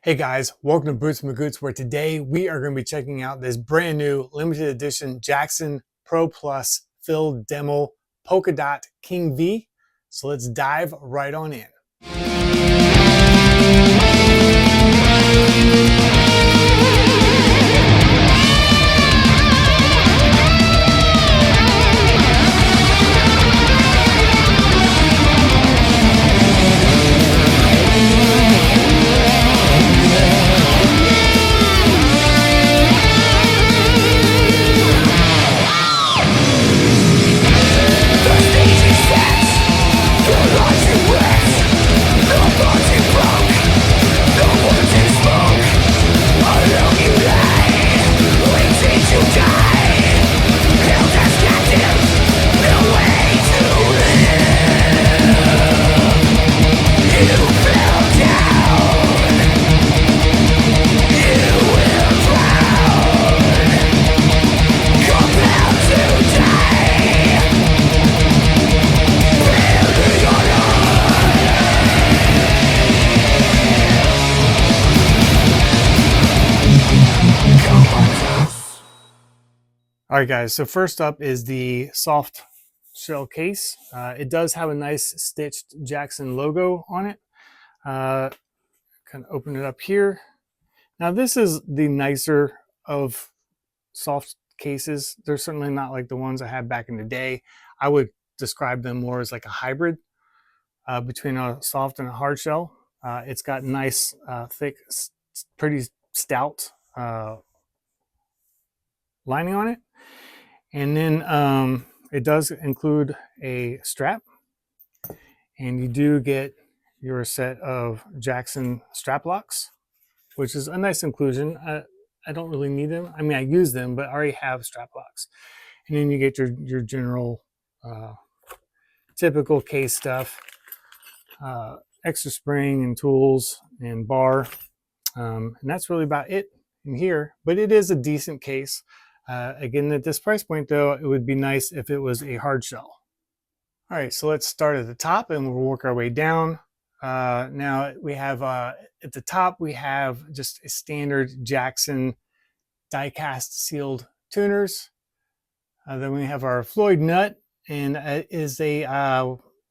Hey guys, welcome to Boots Magoots, where today we are going to be checking out this brand new limited edition Jackson Pro Plus filled Demmel polka dot King V. So let's dive right on in. All right, guys, so first up is the soft shell case. It does have a nice stitched Jackson logo on it. Kind of open it up here. Now, this is the nicer of soft cases. They're certainly not like the ones I had back in the day. I would describe them more as like a hybrid between a soft and a hard shell. It's got nice, thick, pretty stout lining on it. And then it does include a strap, and you do get your set of Jackson strap locks, which is a nice inclusion. I don't really need them. I mean, I use them, but I already have strap locks. And then you get your general typical case stuff, extra spring and tools and bar. And that's really about it in here, but it is a decent case. Again, at this price point, though, it would be nice if it was a hard shell. All right, so let's start at the top and we'll work our way down. Now we have at the top, we have just a standard Jackson die-cast sealed tuners. Then we have our Floyd nut, and it is a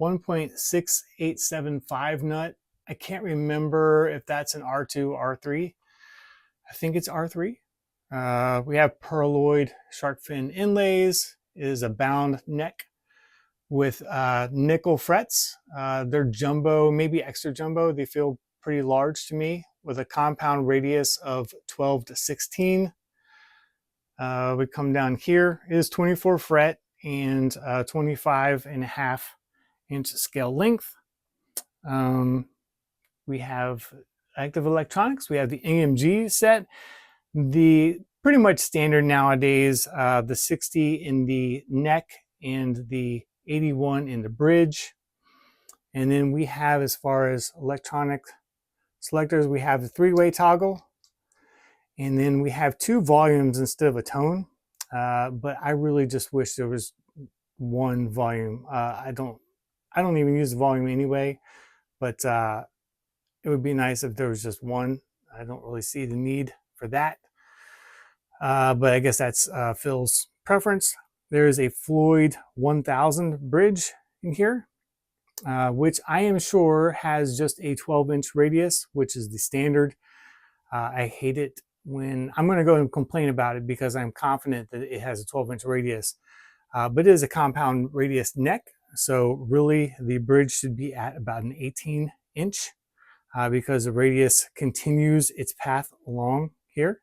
1.6875 nut. I can't remember if that's an R2, R3. I think it's R3. We have pearloid shark fin inlays. It is a bound neck with nickel frets. They're jumbo, maybe extra jumbo. They feel pretty large to me, with a compound radius of 12 to 16. We come down here. It is 24 fret and 25.5-inch scale length. We have active electronics. We have the AMG set. The pretty much standard nowadays, the 60 in the neck and the 81 in the bridge. And then we have, as far as electronic selectors, we have the 3-way toggle. And then we have 2 volumes instead of a tone. But I really just wish there was 1 volume. I don't even use the volume anyway, but it would be nice if there was just 1. I don't really see the need for that. But I guess that's Phil's preference. There is a Floyd 1000 bridge in here, which I am sure has just a 12-inch radius, which is the standard. I hate it when I'm going to go and complain about it because I'm confident that it has a 12-inch radius, but it is a compound radius neck. So really the bridge should be at about an 18-inch because the radius continues its path along here.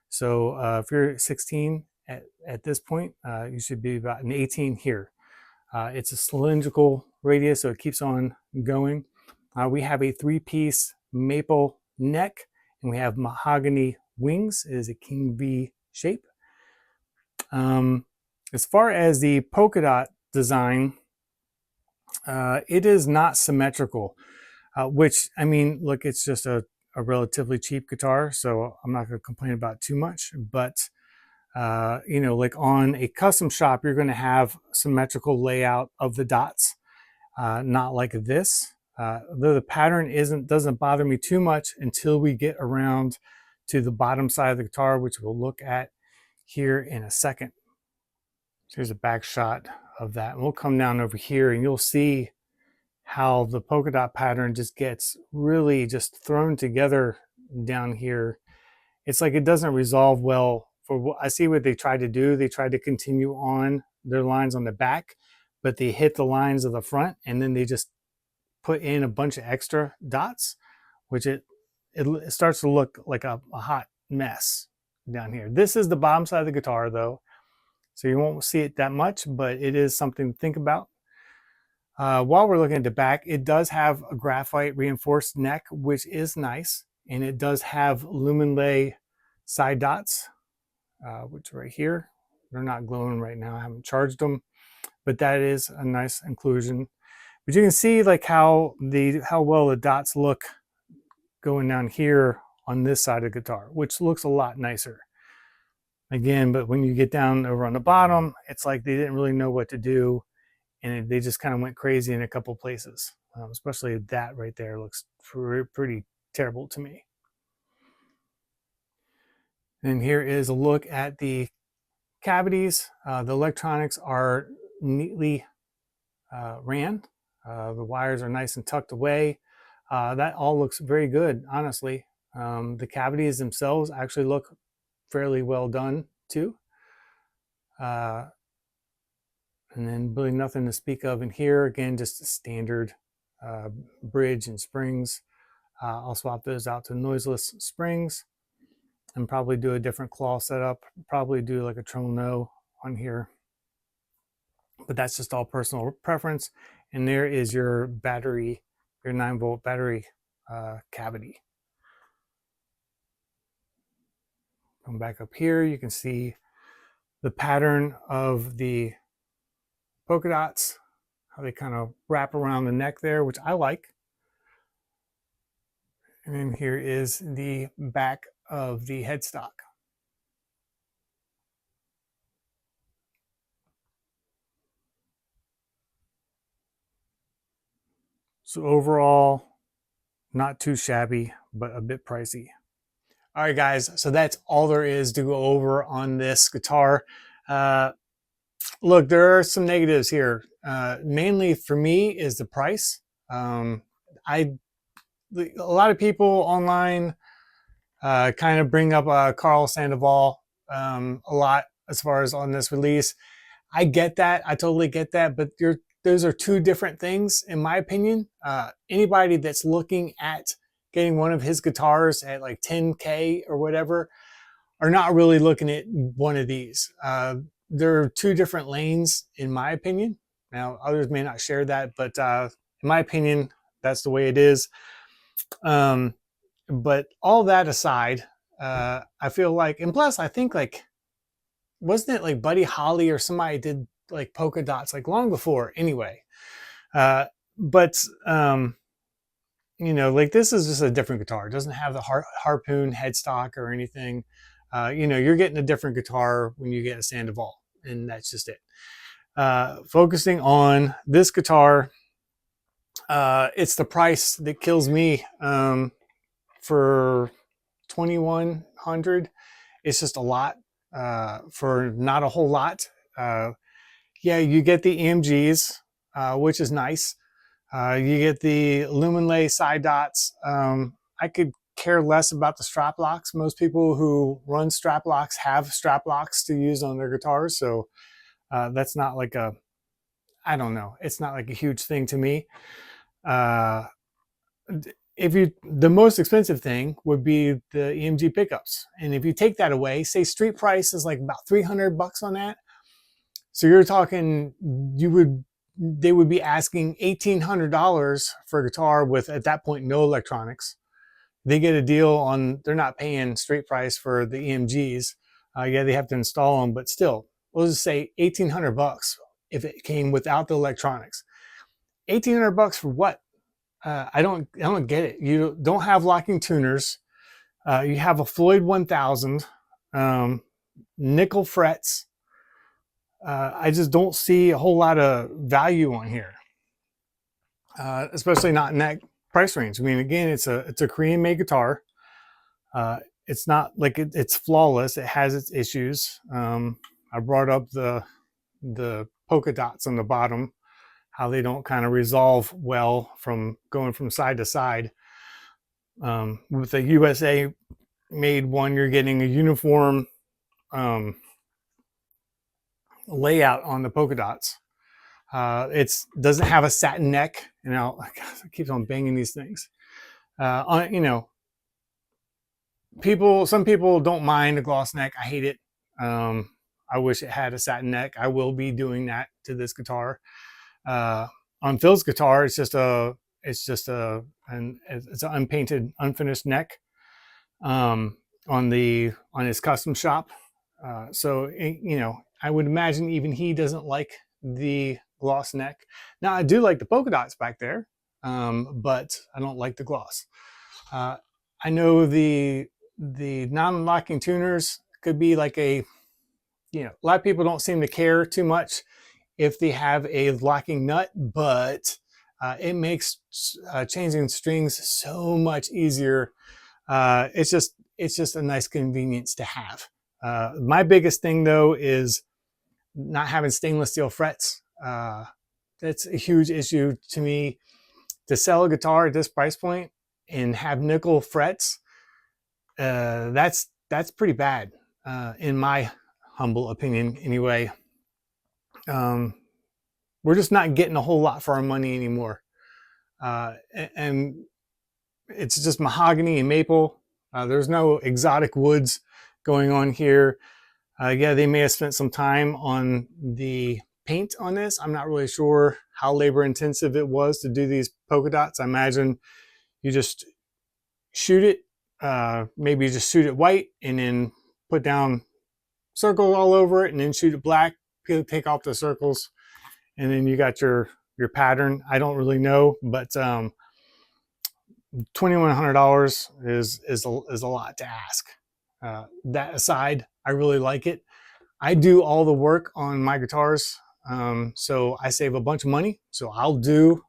So if you're 16 at this point, you should be about an 18 here. It's a cylindrical radius, so it keeps on going. We have a 3-piece maple neck, and we have mahogany wings. It is a King V shape. As far as the polka dot design, it is not symmetrical, which, I mean, look, it's just a relatively cheap guitar, so I'm not going to complain about too much. But you know, like on a custom shop, you're going to have symmetrical layout of the dots, not like this. Though the pattern doesn't bother me too much until we get around to the bottom side of the guitar, which we'll look at here in a second. So here's a back shot of that. And we'll come down over here and you'll see how the polka dot pattern just gets really just thrown together down here. It's like it doesn't resolve well. For what I see what they tried to do, they tried to continue on their lines on the back, but they hit the lines of the front and then they just put in a bunch of extra dots, which it starts to look like a hot mess down here. This is the bottom side of the guitar though, so you won't see it that much, but it is something to think about. While we're looking at the back, it does have a graphite reinforced neck, which is nice, and it does have lumen lay side dots, which are right here. They're not glowing right now, I haven't charged them, but that is a nice inclusion. But you can see like how well the dots look going down here on this side of the guitar, which looks a lot nicer. Again, but when you get down over on the bottom, it's like they didn't really know what to do, and they just kind of went crazy in a couple places. Especially that right there looks pretty terrible to me. And here is a look at the cavities. The electronics are neatly ran. The wires are nice and tucked away. That all looks very good, honestly. The cavities themselves actually look fairly well done too. And then really nothing to speak of in here. Again, just a standard bridge and springs. I'll swap those out to noiseless springs and probably do a different claw setup. Probably do like a Trono on here. But that's just all personal preference. And there is your battery, your 9-volt battery cavity. Come back up here, you can see the pattern of the polka dots, how they kind of wrap around the neck there, which I like. And then here is the back of the headstock. So overall, not too shabby, but a bit pricey. All right, guys, so that's all there is to go over on this guitar. Look, there are some negatives here. Mainly for me is the price. A lot of people online kind of bring up Carl Sandoval a lot as far as on this release. I get that. I totally get that. But those are two different things, in my opinion. Anybody that's looking at getting one of his guitars at like 10K or whatever are not really looking at one of these. There are two different lanes, in my opinion. Now, others may not share that, but in my opinion, that's the way it is. But all that aside, I feel like, and plus I think like, wasn't it like Buddy Holly or somebody did like polka dots like long before anyway? But you know, like this is just a different guitar. It doesn't have the harpoon headstock or anything. You know, you're getting a different guitar when you get a Sandoval, and that's just it. Focusing on this guitar, it's the price that kills me. For $2,100, it's just a lot for not a whole lot. Yeah, you get the EMGs, which is nice. You get the lumen lay side dots. I could care less about the strap locks. Most people who run strap locks have strap locks to use on their guitars, so that's not like a, I don't know, it's not like a huge thing to me. The most expensive thing would be the EMG pickups, and if you take that away, say street price is like about $300 on that, so you're talking they would be asking $1,800 for a guitar with, at that point, no electronics. They get a deal on, they're not paying straight price for the EMGs. Yeah, they have to install them, but still, we'll just say $1,800 if it came without the electronics. $1,800 for what? I don't get it. You don't have locking tuners. You have a Floyd 1000, nickel frets. I just don't see a whole lot of value on here. especially not in that price range. I mean, again, it's a Korean-made guitar. It's not like it's flawless. It has its issues. I brought up the polka dots on the bottom, how they don't kind of resolve well from going from side to side. With the USA made one, you're getting a uniform layout on the polka dots. It doesn't have a satin neck. You know, I keep on banging these things. You know, some people don't mind a gloss neck. I hate it. I wish it had a satin neck. I will be doing that to this guitar. On Phil's guitar, it's an unpainted, unfinished neck on his custom shop. So you know, I would imagine even he doesn't like the gloss neck. Now I do like the polka dots back there, but I don't like the gloss. I know the non-locking tuners could be like a, you know, a lot of people don't seem to care too much if they have a locking nut, but it makes changing strings so much easier. It's just a nice convenience to have. My biggest thing though is not having stainless steel frets. That's a huge issue to me. To sell a guitar at this price point and have nickel frets, that's pretty bad, in my humble opinion anyway. We're just not getting a whole lot for our money anymore. And it's just mahogany and maple. There's no exotic woods going on here. Yeah, they may have spent some time on the paint on this. I'm not really sure how labor intensive it was to do these polka dots. I imagine you just shoot it, maybe you just shoot it white and then put down circles all over it and then shoot it black, take off the circles, and then you got your pattern. I don't really know, but $2,100 is a lot to ask. That aside, I really like it. I do all the work on my guitars, so I save a bunch of money. So I'll do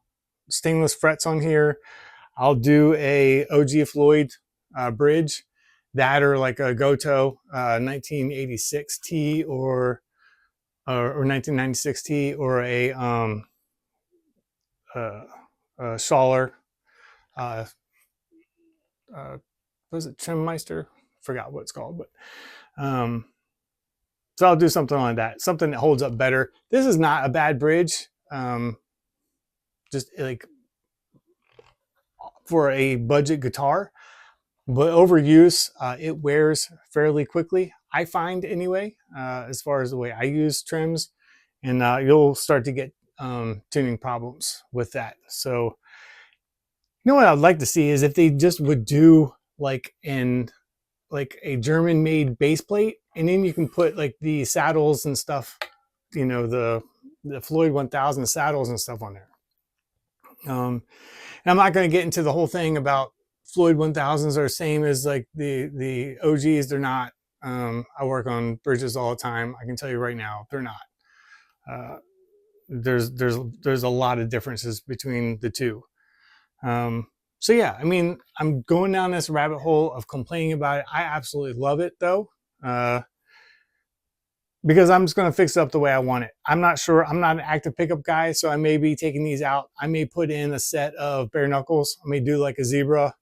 stainless frets on here. I'll do a OG Floyd bridge, that or like a Goto 1986 T or 1996 T, or a Schaller. Was it Trimmeister? Forgot what it's called, but so I'll do something like that, something that holds up better. This is not a bad bridge, just like for a budget guitar, but overuse, it wears fairly quickly, I find anyway, as far as the way I use trims, and you'll start to get tuning problems with that. So you know what I'd like to see is if they just would do like a German made base plate, and then you can put like the saddles and stuff, you know, the Floyd 1000 saddles and stuff on there. And I'm not going to get into the whole thing about Floyd 1000s are the same as like the OGs. They're not. I work on bridges all the time. I can tell you right now, they're not. There's a lot of differences between the two. So yeah, I mean, I'm going down this rabbit hole of complaining about it. I absolutely love it though, because I'm just going to fix it up the way I want it. I'm not sure. I'm not an active pickup guy, so I may be taking these out. I may put in a set of bare knuckles. I may do like a zebra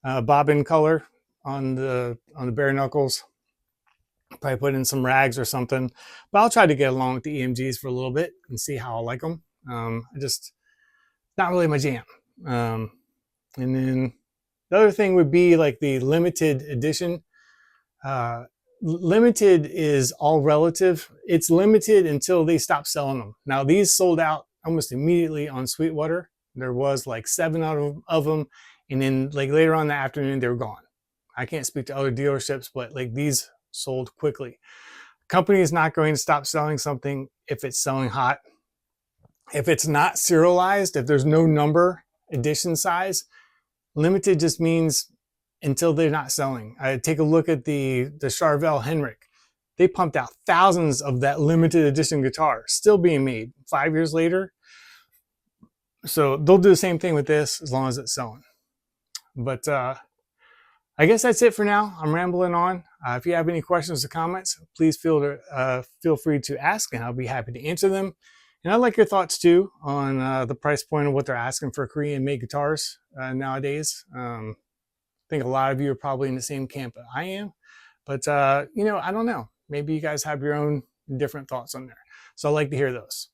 bobbin color on the bare knuckles. Probably put in some rags or something, but I'll try to get along with the EMGs for a little bit and see how I like them. Not really my jam. And then the other thing would be like the limited edition. Limited is all relative. It's limited until they stop selling them. Now these sold out almost immediately on Sweetwater. There was like 7 of them, and then like later on in the afternoon they were gone. I can't speak to other dealerships, but like these sold quickly. Company is not going to stop selling something if it's selling hot. If it's not serialized, if there's no number edition size, limited just means until they're not selling. I take a look at the Charvel Henrik. They pumped out thousands of that limited edition guitar, still being made 5 years later. So they'll do the same thing with this as long as it's sewn. But I guess that's it for now. I'm rambling on. If you have any questions or comments, please feel free to ask, and I'll be happy to answer them. And I'd like your thoughts too on the price point of what they're asking for Korean-made guitars nowadays. I think a lot of you are probably in the same camp that I am, but you know, I don't know. Maybe you guys have your own different thoughts on there. So I'd like to hear those.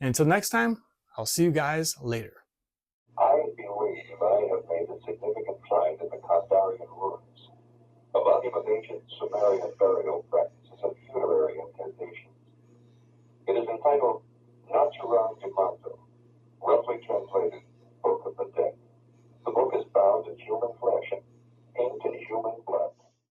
And until next time, I'll see you guys later. I believe I have made a significant find in the Kandarian ruins, a volume of ancient Sumerian burial practice.